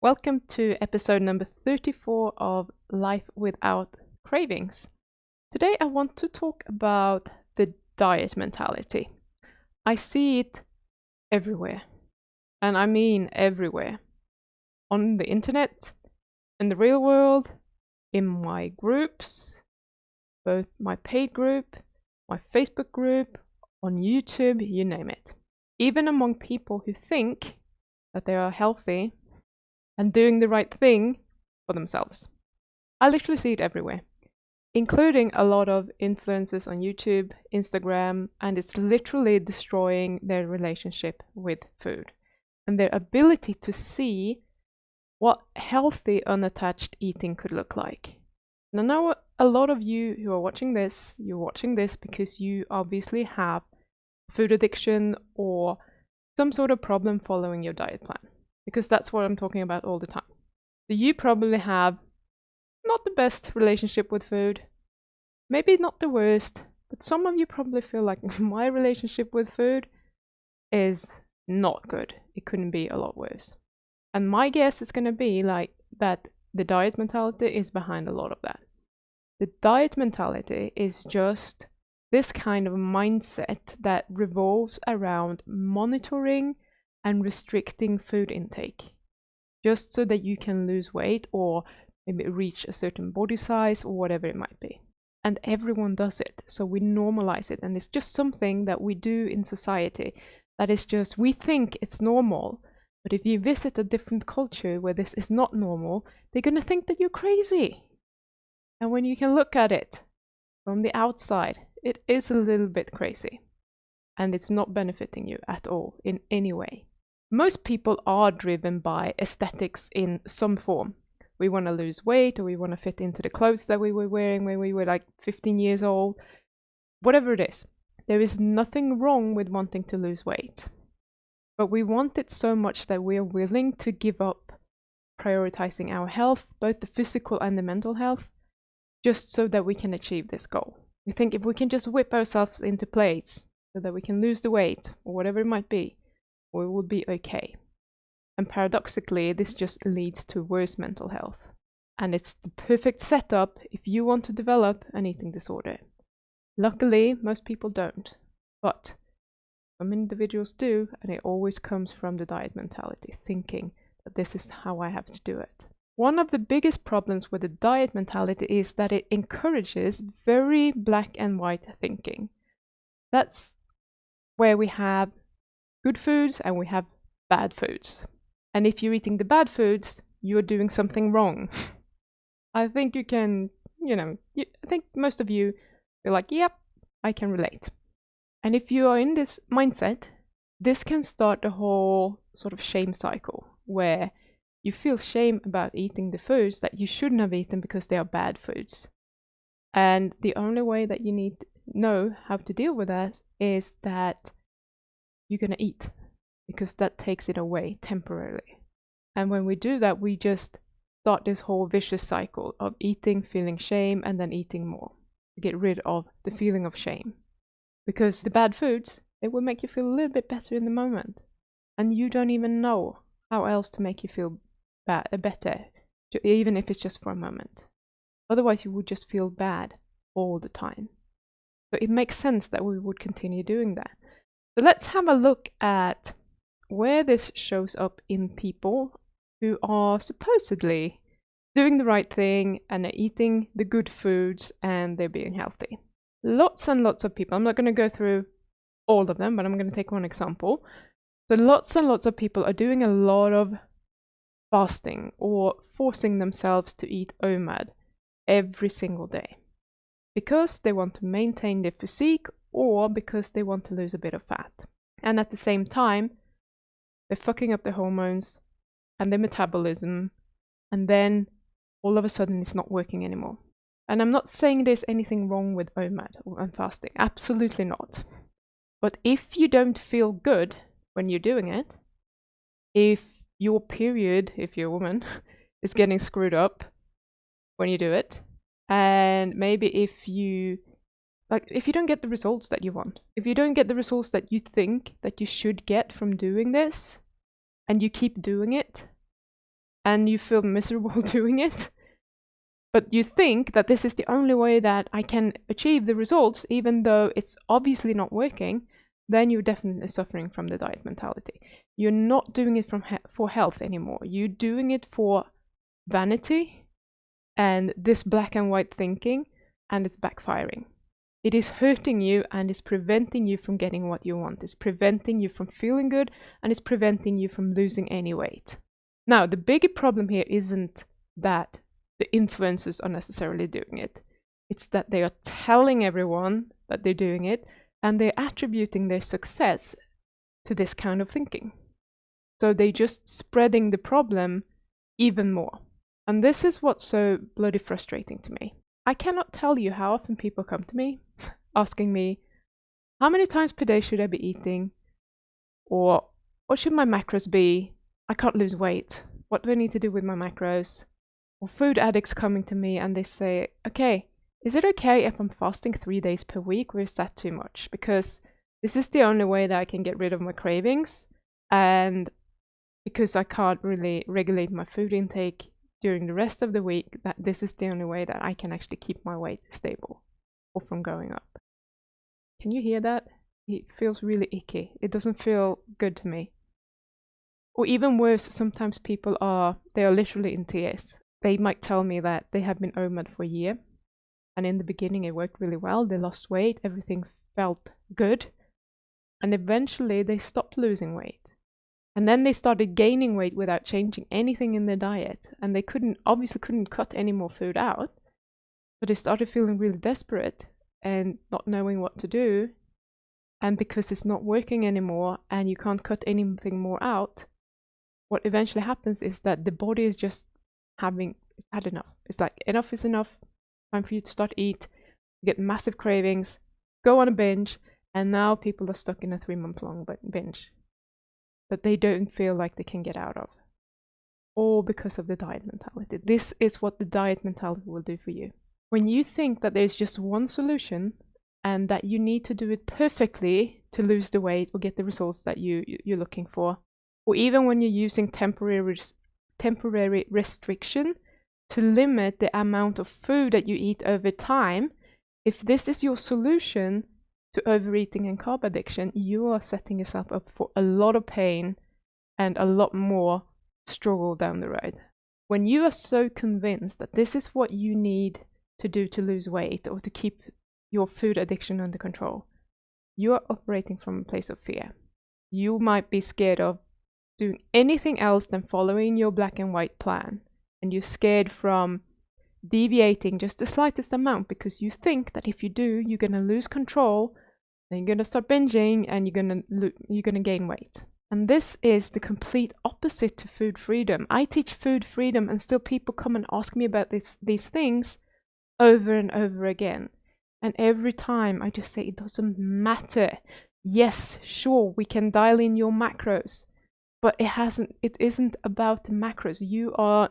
Welcome to episode number 34 of Life Without Cravings. Today I want to talk about the diet mentality. I see it everywhere, and I mean everywhere. On the internet, in the real world, in my groups, both my paid group, my Facebook group, on YouTube, you name it. Even among people who think that they are healthy and doing the right thing for themselves. I literally see it everywhere, including a lot of influencers on YouTube, Instagram, and it's literally destroying their relationship with food and their ability to see what healthy unattached eating could look like. And I know a lot of you who are watching this, you're watching this because you obviously have food addiction or some sort of problem following your diet plan, because that's what I'm talking about all the time. So you probably have not the best relationship with food, maybe not the worst, but some of you probably feel like my relationship with food is not good. It couldn't be a lot worse. And my guess is going to be like that the diet mentality is behind a lot of that. The diet mentality is just this kind of mindset that revolves around monitoring and restricting food intake, just so that you can lose weight or maybe reach a certain body size or whatever it might be. And everyone does it, so we normalize it, and it's just something that we do in society that is just, we think it's normal, but if you visit a different culture where this is not normal, they're gonna think that you're crazy. And when you can look at it from the outside, it is a little bit crazy, and it's not benefiting you at all in any way. Most people are driven by aesthetics in some form. We want to lose weight, or we want to fit into the clothes that we were wearing when we were like 15 years old. Whatever it is, there is nothing wrong with wanting to lose weight. But we want it so much that we are willing to give up prioritizing our health, both the physical and the mental health, just so that we can achieve this goal. We think if we can just whip ourselves into place so that we can lose the weight or whatever it might be, we will be okay. And paradoxically, this just leads to worse mental health. And it's the perfect setup if you want to develop an eating disorder. Luckily, most people don't, but some individuals do, and it always comes from the diet mentality, thinking that this is how I have to do it. One of the biggest problems with the diet mentality is that it encourages very black and white thinking. That's where we have good foods and we have bad foods. And if you're eating the bad foods, you're doing something wrong. I think you can, I think most of you feel like, yep, I can relate. And if you are in this mindset, this can start a whole sort of shame cycle where you feel shame about eating the foods that you shouldn't have eaten because they are bad foods. And the only way that you need to know how to deal with that is that you're going to eat, because that takes it away temporarily. And when we do that, we just start this whole vicious cycle of eating, feeling shame, and then eating more to get rid of the feeling of shame. Because the bad foods, they will make you feel a little bit better in the moment. And you don't even know how else to make you feel better, even if it's just for a moment. Otherwise, you would just feel bad all the time. So it makes sense that we would continue doing that. So let's have a look at where this shows up in people who are supposedly doing the right thing and are eating the good foods and they're being healthy. Lots and lots of people, I'm not going to go through all of them, but I'm going to take one example. So lots and lots of people are doing a lot of fasting or forcing themselves to eat OMAD every single day because they want to maintain their physique or because they want to lose a bit of fat. And at the same time, they're fucking up their hormones and their metabolism, and then all of a sudden it's not working anymore. And I'm not saying there's anything wrong with OMAD and fasting, absolutely not. But if you don't feel good when you're doing it, if your period, if you're a woman, is getting screwed up when you do it, and maybe if you don't get the results that you want, if you don't get the results that you think that you should get from doing this, and you keep doing it, and you feel miserable doing it, but you think that this is the only way that I can achieve the results, even though it's obviously not working, then you're definitely suffering from the diet mentality. You're not doing it for health anymore. You're doing it for vanity and this black and white thinking, and it's backfiring. It is hurting you, and it's preventing you from getting what you want. It's preventing you from feeling good, and it's preventing you from losing any weight. Now, the bigger problem here isn't that the influencers are necessarily doing it. It's that they are telling everyone that they're doing it, and they're attributing their success to this kind of thinking. So they're just spreading the problem even more. And this is what's so bloody frustrating to me. I cannot tell you how often people come to me asking me, how many times per day should I be eating? Or what should my macros be? I can't lose weight. What do I need to do with my macros? Or food addicts coming to me and they say, okay, is it okay if I'm fasting 3 days per week, or is that too much? Because this is the only way that I can get rid of my cravings, and because I can't really regulate my food intake during the rest of the week, that this is the only way that I can actually keep my weight stable or from going up. Can you hear that? It feels really icky. It doesn't feel good to me. Or even worse, sometimes people are literally in tears. They might tell me that they have been OMAD for a year, and in the beginning it worked really well. They lost weight, everything felt good, and eventually they stopped losing weight. And then they started gaining weight without changing anything in their diet, and they obviously couldn't cut any more food out, but they started feeling really desperate and not knowing what to do. And because it's not working anymore and you can't cut anything more out, what eventually happens is that the body is just had enough. It's like, enough is enough, time for you to start eat, you get massive cravings, go on a binge, and now people are stuck in a 3-month-long binge that they don't feel like they can get out of. All because of the diet mentality. This is what the diet mentality will do for you. When you think that there's just one solution and that you need to do it perfectly to lose the weight or get the results that you're looking for, or even when you're using temporary restriction to limit the amount of food that you eat over time, if this is your solution to overeating and carb addiction, you are setting yourself up for a lot of pain and a lot more struggle down the road. When you are so convinced that this is what you need to do to lose weight or to keep your food addiction under control, you are operating from a place of fear. You might be scared of doing anything else than following your black and white plan, and you're scared from deviating just the slightest amount because you think that if you do, you're going to lose control, then you're going to start binging, and you're going to gain weight. And this is the complete opposite to food freedom. I teach food freedom, and still people come and ask me about these things over and over again. And every time I just say, it doesn't matter. Yes, sure, we can dial in your macros, but it isn't about the macros. You are,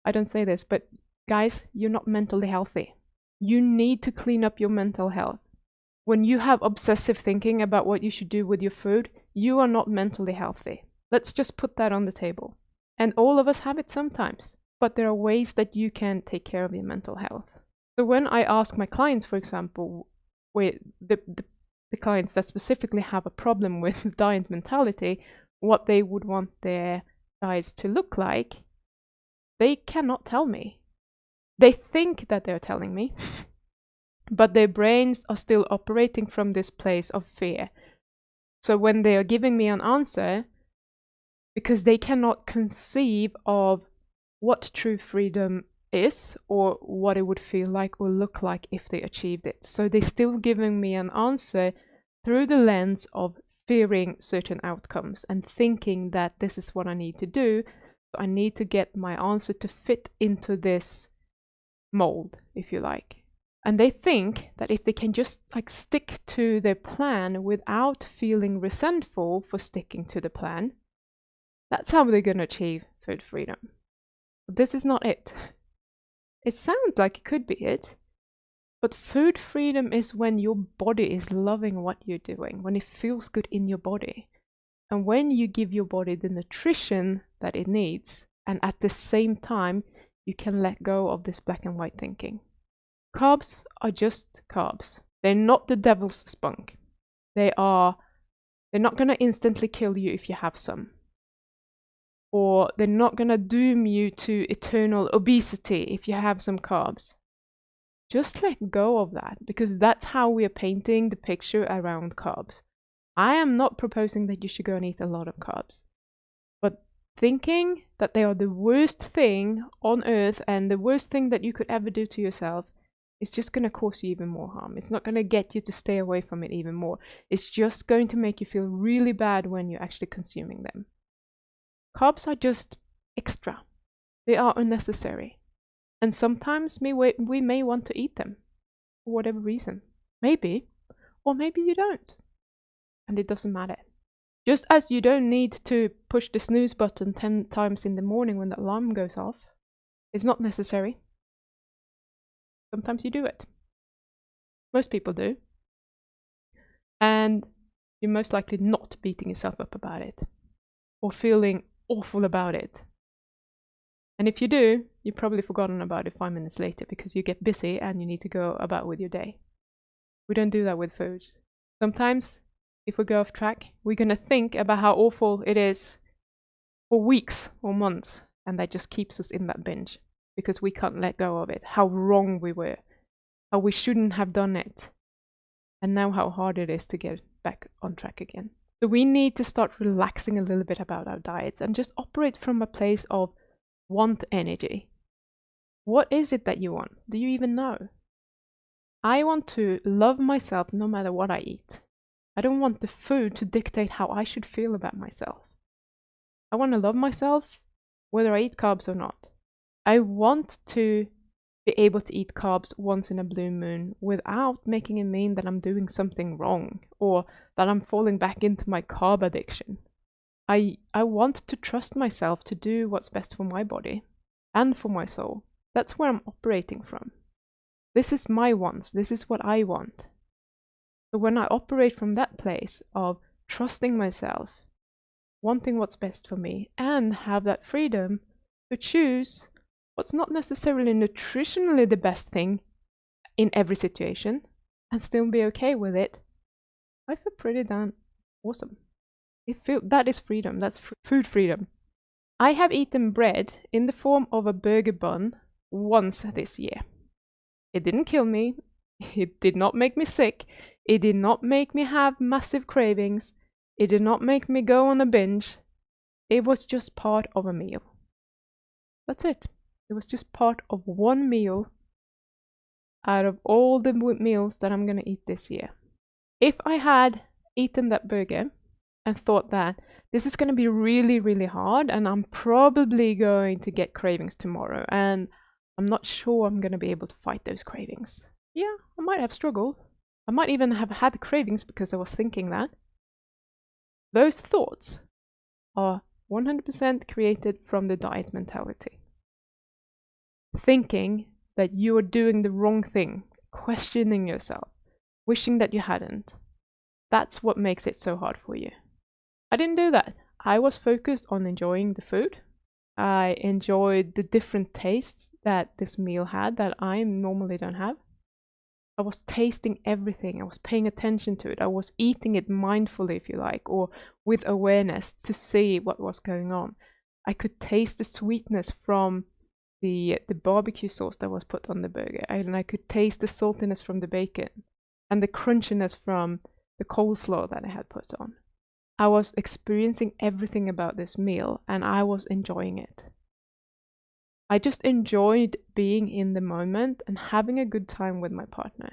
I don't say this, but guys, you're not mentally healthy. You need to clean up your mental health. When you have obsessive thinking about what you should do with your food, you are not mentally healthy. Let's just put that on the table. And all of us have it sometimes, but there are ways that you can take care of your mental health. So when I ask my clients, for example, with the clients that specifically have a problem with diet mentality, what they would want their diets to look like, they cannot tell me. They think that they're telling me, but their brains are still operating from this place of fear. So when they are giving me an answer, because they cannot conceive of what true freedom is or what it would feel like or look like if they achieved it. So they're still giving me an answer through the lens of fearing certain outcomes and thinking that this is what I need to do. So I need to get my answer to fit into this mold, if you like. And they think that if they can just stick to their plan without feeling resentful for sticking to the plan, that's how they're going to achieve food freedom. But this is not it. It sounds like it could be it, but food freedom is when your body is loving what you're doing, when it feels good in your body. And when you give your body the nutrition that it needs, And at the same time, you can let go of this black and white thinking. Carbs are just carbs. They're not the devil's spunk. They're not going to instantly kill you if you have some. Or they're not going to doom you to eternal obesity if you have some carbs. Just let go of that, because that's how we are painting the picture around carbs. I am not proposing that you should go and eat a lot of carbs. But thinking that they are the worst thing on earth and the worst thing that you could ever do to yourself is just going to cause you even more harm. It's not going to get you to stay away from it even more. It's just going to make you feel really bad when you're actually consuming them. Carbs are just extra. They are unnecessary. And sometimes we may want to eat them for whatever reason. Maybe. Or maybe you don't. And it doesn't matter. Just as you don't need to push the snooze button 10 times in the morning when the alarm goes off. It's not necessary. Sometimes you do it. Most people do. And you're most likely not beating yourself up about it. Or feeling awful about it. And if you do, you've probably forgotten about it 5 minutes later because you get busy and you need to go about with your day. We don't do that with foods. Sometimes, if we go off track, we're going to think about how awful it is for weeks or months, and that just keeps us in that binge because we can't let go of it. How wrong we were, how we shouldn't have done it, and now how hard it is to get back on track again. So we need to start relaxing a little bit about our diets and just operate from a place of want energy. What is it that you want? Do you even know? I want to love myself no matter what I eat. I don't want the food to dictate how I should feel about myself. I want to love myself whether I eat carbs or not. I want to be able to eat carbs once in a blue moon without making it mean that I'm doing something wrong or that I'm falling back into my carb addiction. I want to trust myself to do what's best for my body and for my soul. That's where I'm operating from. This is my wants. This is what I want. So when I operate from that place of trusting myself, wanting what's best for me, and have that freedom to choose what's not necessarily nutritionally the best thing in every situation, and still be okay with it, I feel pretty damn awesome. That is freedom. That's food freedom. I have eaten bread in the form of a burger bun once this year. It didn't kill me. It did not make me sick. It did not make me have massive cravings. It did not make me go on a binge. It was just part of a meal. That's it. It was just part of one meal out of all the meals that I'm going to eat this year. If I had eaten that burger and thought that this is going to be really, really hard and I'm probably going to get cravings tomorrow and I'm not sure I'm going to be able to fight those cravings. Yeah, I might have struggled. I might even have had cravings because I was thinking that. Those thoughts are 100% created from the diet mentality. Thinking that you are doing the wrong thing, questioning yourself, wishing that you hadn't. That's what makes it so hard for you. I didn't do that. I was focused on enjoying the food. I enjoyed the different tastes that this meal had that I normally don't have. I was tasting everything. I was paying attention to it. I was eating it mindfully, if you like, or with awareness to see what was going on. I could taste the sweetness from the barbecue sauce that was put on the burger, and I could taste the saltiness from the bacon and the crunchiness from the coleslaw that I had put on. I was experiencing everything about this meal and I was enjoying it. I just enjoyed being in the moment and having a good time with my partner.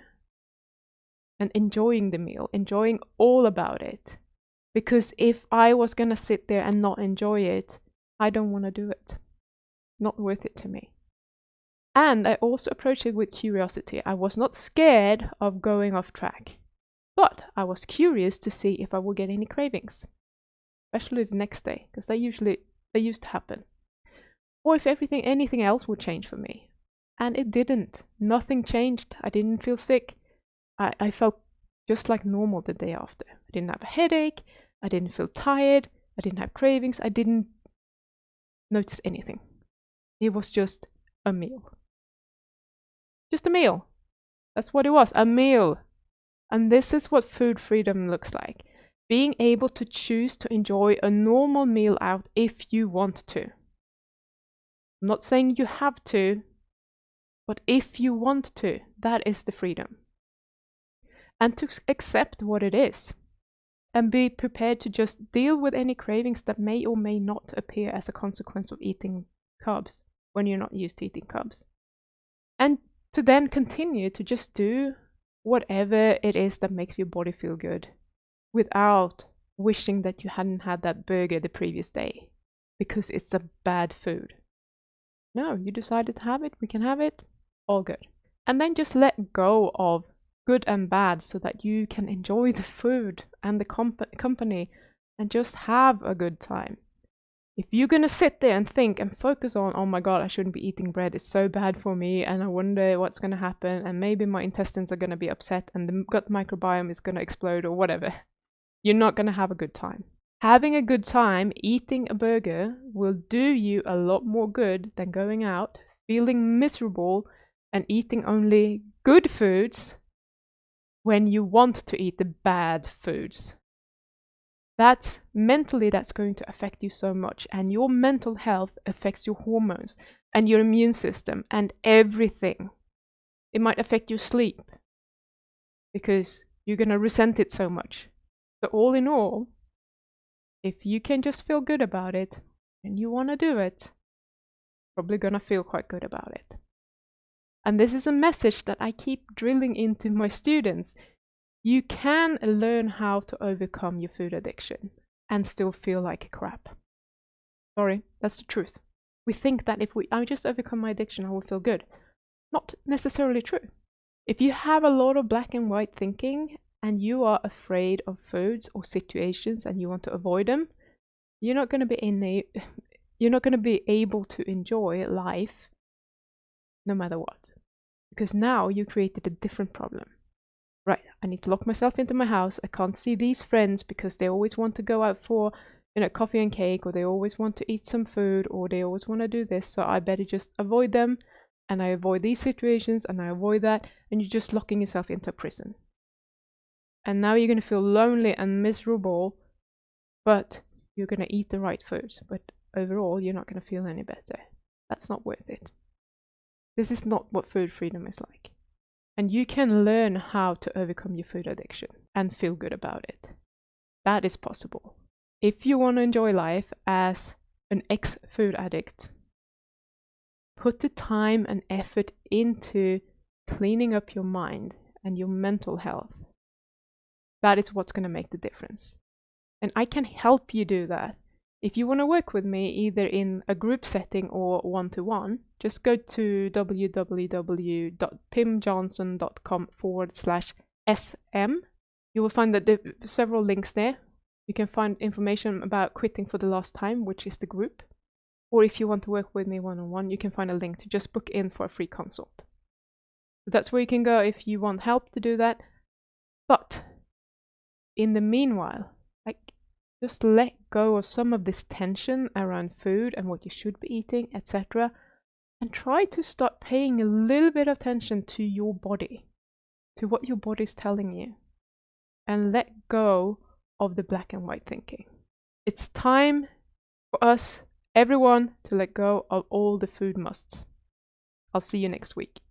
And enjoying the meal, enjoying all about it. Because if I was going to sit there and not enjoy it, I don't want to do it. Not worth it to me. And I also approached it with curiosity. I was not scared of going off track. But I was curious to see if I would get any cravings. Especially the next day, because they used to happen. Or if anything else would change for me. And it didn't. Nothing changed. I didn't feel sick. I felt just like normal the day after. I didn't have a headache. I didn't feel tired. I didn't have cravings. I didn't notice anything. It was just a meal. Just a meal. That's what it was, a meal. And this is what food freedom looks like. Being able to choose to enjoy a normal meal out if you want to. I'm not saying you have to, but if you want to, that is the freedom. And to accept what it is. And be prepared to just deal with any cravings that may or may not appear as a consequence of eating carbs when you're not used to eating carbs. And to then continue to just do whatever it is that makes your body feel good without wishing that you hadn't had that burger the previous day because it's a bad food. No, you decided to have it, we can have it, all good. And then just let go of good and bad so that you can enjoy the food and the company and just have a good time. If you're gonna sit there and think and focus on, oh my god, I shouldn't be eating bread, it's so bad for me, and I wonder what's gonna happen, and maybe my intestines are gonna be upset, and the gut microbiome is gonna explode, or whatever, you're not gonna have a good time. Having a good time eating a burger will do you a lot more good than going out, feeling miserable, and eating only good foods when you want to eat the bad foods. That's mentally, that's going to affect you so much, and your mental health affects your hormones and your immune system and everything. It might affect your sleep because you're going to resent it so much. So all in all, if you can just feel good about it and you want to do it, probably going to feel quite good about it. And this is a message that I keep drilling into my students. You can learn how to overcome your food addiction and still feel like crap. Sorry, that's the truth. We think that if I just overcome my addiction, I will feel good. Not necessarily true. If you have a lot of black and white thinking and you are afraid of foods or situations and you want to avoid them, you're not going to be able to enjoy life no matter what. Because now you created a different problem. Right, I need to lock myself into my house. I can't see these friends because they always want to go out for, coffee and cake, or they always want to eat some food, or they always want to do this. So I better just avoid them, and I avoid these situations, and I avoid that, and you're just locking yourself into a prison. And now you're going to feel lonely and miserable, but you're going to eat the right foods. But overall, you're not going to feel any better. That's not worth it. This is not what food freedom is like. And you can learn how to overcome your food addiction and feel good about it. That is possible. If you want to enjoy life as an ex-food addict, put the time and effort into cleaning up your mind and your mental health. That is what's going to make the difference. And I can help you do that. If you want to work with me, either in a group setting or one-to-one, just go to www.pimjansson.com/SM. You will find that there are several links there. You can find information about quitting for the last time, which is the group. Or if you want to work with me one-on-one, you can find a link to just book in for a free consult. That's where you can go if you want help to do that. But in the meanwhile, just let go of some of this tension around food and what you should be eating, etc. And try to start paying a little bit of attention to your body, to what your body's telling you. And let go of the black and white thinking. It's time for us, everyone, to let go of all the food musts. I'll see you next week.